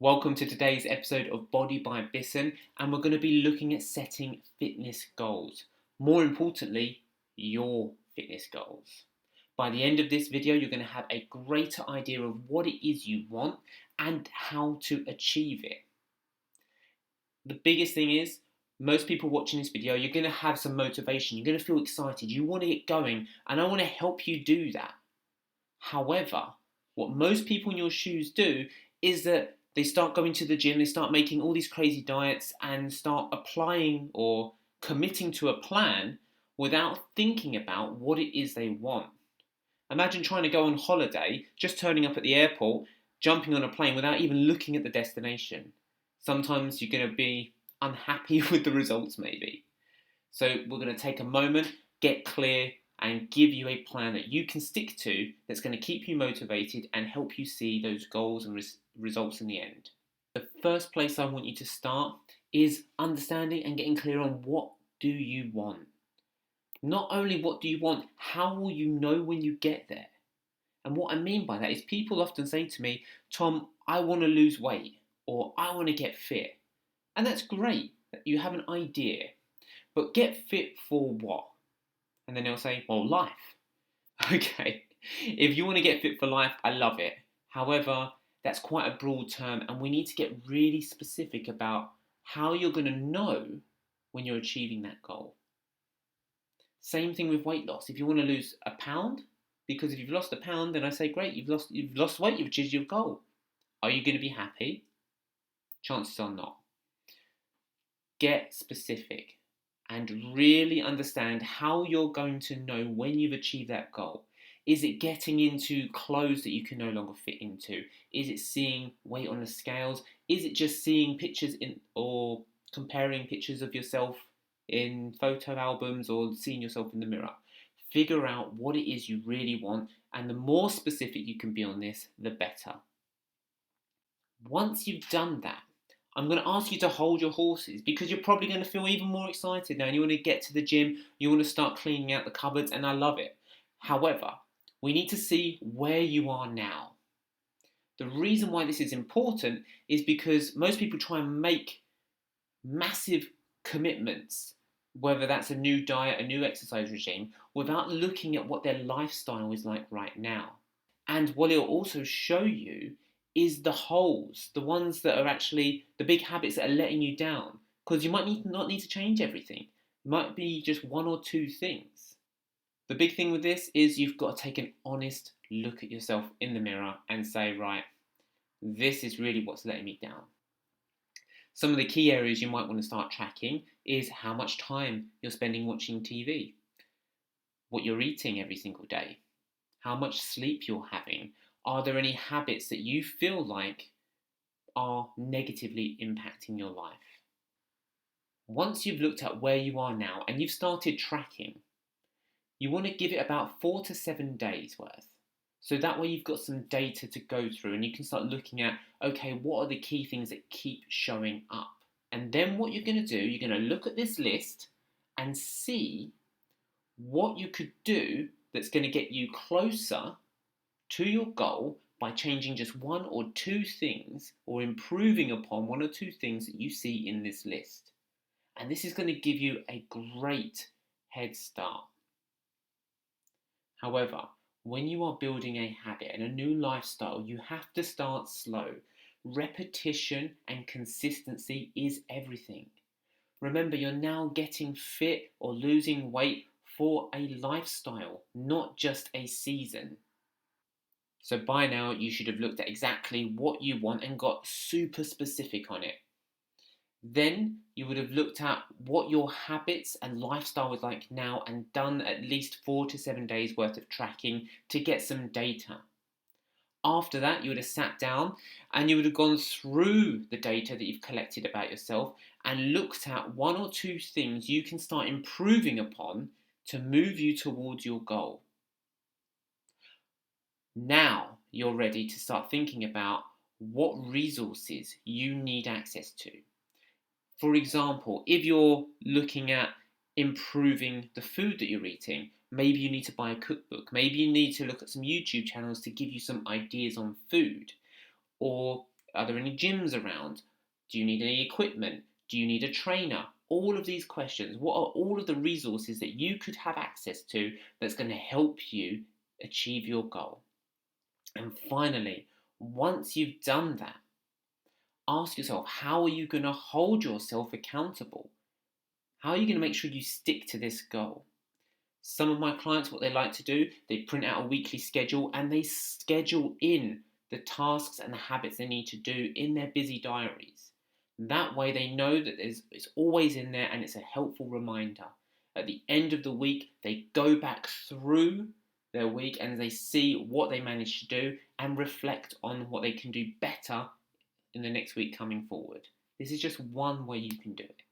Welcome to today's episode of Body by Bisson, and we're going to be looking at setting fitness goals. More importantly, your fitness goals. By the end of this video, you're going to have a greater idea of what it is you want and how to achieve it. The biggest thing is, most people watching this video, you're going to have some motivation. You're going to feel excited. You want to get going, and I want to help you do that. However, what most people in your shoes do is that they start going to the gym, they start making all these crazy diets and start applying or committing to a plan without thinking about what it is they want. Imagine trying to go on holiday, just turning up at the airport, jumping on a plane without even looking at the destination. Sometimes you're going to be unhappy with the results, maybe. So we're going to take a moment, get clear, and give you a plan that you can stick to that's going to keep you motivated and help you see those goals and results in the end. The first place I want you to start is understanding and getting clear on what do you want. Not only what do you want, how will you know when you get there? And what I mean by that is people often say to me, Tom, I want to lose weight or I want to get fit. And that's great that you have an idea, but get fit for what? And then they'll say, well, life. Okay, if you want to get fit for life, I love it. However, that's quite a broad term, and we need to get really specific about how you're going to know when you're achieving that goal. Same thing with weight loss. If you want to lose a pound, because if you've lost a pound, then I say, great, you've lost weight, you've achieved your goal. Are you going to be happy? Chances are not. Get specific and really understand how you're going to know when you've achieved that goal. Is it getting into clothes that you can no longer fit into? Is it seeing weight on the scales? Is it just seeing pictures or comparing pictures of yourself in photo albums or seeing yourself in the mirror? Figure out what it is you really want, and the more specific you can be on this, the better. Once you've done that, I'm going to ask you to hold your horses because you're probably going to feel even more excited now and you want to get to the gym, you want to start cleaning out the cupboards, and I love it. However, we need to see where you are now. The reason why this is important is because most people try and make massive commitments, whether that's a new diet, a new exercise regime, without looking at what their lifestyle is like right now. And what it'll also show you is the holes, the ones that are actually the big habits that are letting you down. Because you might not need to change everything. It might be just one or two things. The big thing with this is you've got to take an honest look at yourself in the mirror and say, right, this is really what's letting me down. Some of the key areas you might want to start tracking is how much time you're spending watching TV, what you're eating every single day, how much sleep you're having. Are there any habits that you feel like are negatively impacting your life? Once you've looked at where you are now and you've started tracking, you want to give it about 4 to 7 days worth. So that way you've got some data to go through and you can start looking at, okay, what are the key things that keep showing up? And then what you're going to do, you're going to look at this list and see what you could do that's going to get you closer to your goal by changing just one or two things or improving upon one or two things that you see in this list. And this is going to give you a great head start. However, when you are building a habit and a new lifestyle, you have to start slow. Repetition and consistency is everything. Remember, you're now getting fit or losing weight for a lifestyle, not just a season. So by now, you should have looked at exactly what you want and got super specific on it. Then you would have looked at what your habits and lifestyle is like now and done at least 4 to 7 days worth of tracking to get some data. After that, you would have sat down and you would have gone through the data that you've collected about yourself and looked at one or two things you can start improving upon to move you towards your goal. Now you're ready to start thinking about what resources you need access to. For example, if you're looking at improving the food that you're eating, maybe you need to buy a cookbook. Maybe you need to look at some YouTube channels to give you some ideas on food. Or Are there any gyms around? Do you need any equipment? Do you need a trainer? All of these questions. What are all of the resources that you could have access to that's going to help you achieve your goal? And finally, once you've done that, ask yourself, how are you going to hold yourself accountable? How are you going to make sure you stick to this goal? Some of my clients, what they like to do, they print out a weekly schedule and they schedule in the tasks and the habits they need to do in their busy diaries. That way they know that it's always in there and it's a helpful reminder. At the end of the week, they go back through their week and they see what they managed to do and reflect on what they can do better in the next week coming forward. This is just one way you can do it.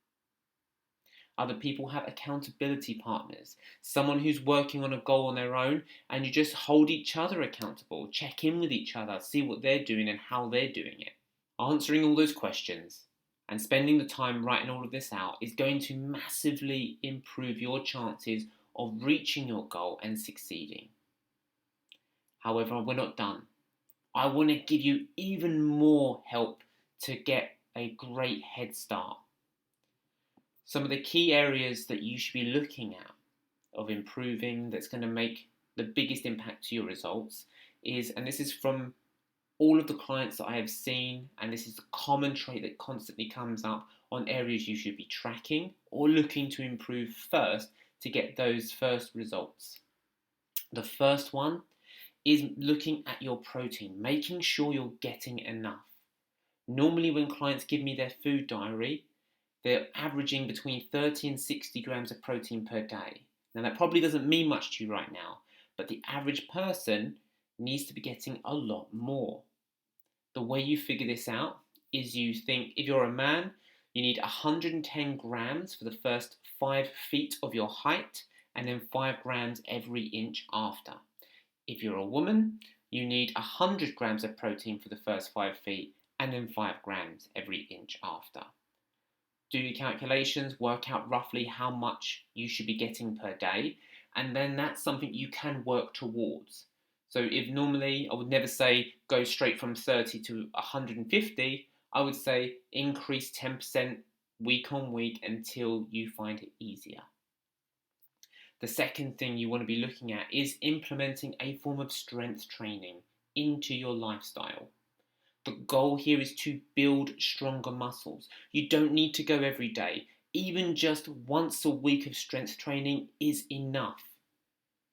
Other people have accountability partners, someone who's working on a goal on their own, and you just hold each other accountable, check in with each other, see what they're doing and how they're doing it. Answering all those questions and spending the time writing all of this out is going to massively improve your chances of reaching your goal and succeeding. However, we're not done. I want to give you even more help to get a great head start. Some of the key areas that you should be looking at of improving that's going to make the biggest impact to your results is, and this is from all of the clients that I have seen, and this is the common trait that constantly comes up on areas you should be tracking or looking to improve first to get those first results. The first one is looking at your protein, making sure you're getting enough. Normally when clients give me their food diary, they're averaging between 30 and 60 grams of protein per day. Now that probably doesn't mean much to you right now, but the average person needs to be getting a lot more. The way you figure this out is you think if you're a man, you need 110 grams for the first 5 feet of your height and then 5 grams every inch after. If you're a woman, you need 100 grams of protein for the first 5 feet and then 5 grams every inch after. Do your calculations, work out roughly how much you should be getting per day, and then that's something you can work towards. So if normally I would never say go straight from 30 to 150, I would say increase 10% week on week until you find it easier. The second thing you want to be looking at is implementing a form of strength training into your lifestyle. The goal here is to build stronger muscles. You don't need to go every day. Even just once a week of strength training is enough.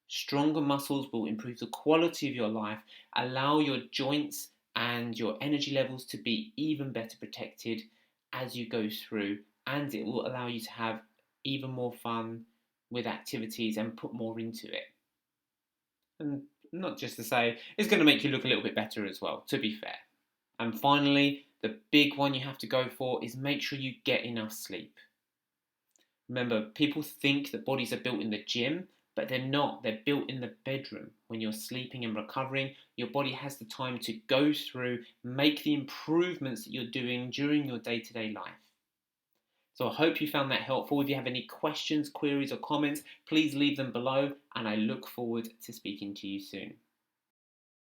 Stronger muscles will improve the quality of your life, allow your joints and your energy levels to be even better protected as you go through, and it will allow you to have even more fun with activities and put more into it. And not just to say, it's going to make you look a little bit better as well, to be fair. And finally, the big one you have to go for is make sure you get enough sleep. Remember, people think that bodies are built in the gym, but they're not. They're built in the bedroom. When you're sleeping and recovering, your body has the time to go through, make the improvements that you're doing during your day-to-day life. So I hope you found that helpful. If you have any questions, queries or comments, please leave them below, and I look forward to speaking to you soon.